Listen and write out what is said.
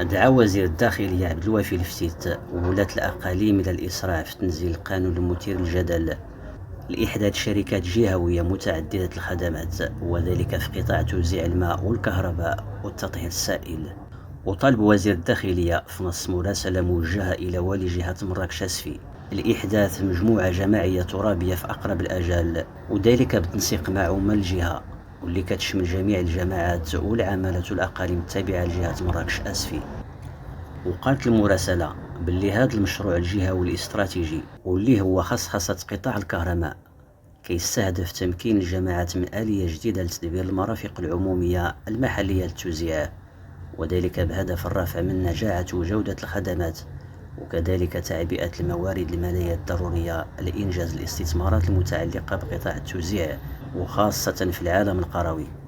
دعا وزير الداخلية عبد الوافي الفتيت ولاة الأقاليم إلى الإسراع في تنزيل القانون المثير للجدل لإحداث شركات جهوية متعددة الخدمات، وذلك في قطاع توزيع الماء والكهرباء والتطهير السائل. وطالب وزير الداخلية في نص مراسلة موجهة إلى والي جهة مراكش أسفي لإحداث مجموعة جماعية ترابية في أقرب الآجال، وذلك بالتنسيق مع عمال الجهة واللي كتشمل جميع الجماعات والعمالة والأقاليم التابعة لجهة مراكش أسفي. وقالت المراسلة باللي هذا المشروع الجهوي الاستراتيجي واللي هو خصخصة قطاع الكهرباء كيستهدف تمكين الجماعات من آلية جديدة لتدبير المرافق العمومية المحلية للتوزيع، وذلك بهدف الرفع من نجاعة وجودة الخدمات وكذلك تعبئة الموارد المالية الضرورية لإنجاز الاستثمارات المتعلقة بقطاع التوزيع وخاصة في العالم القروي.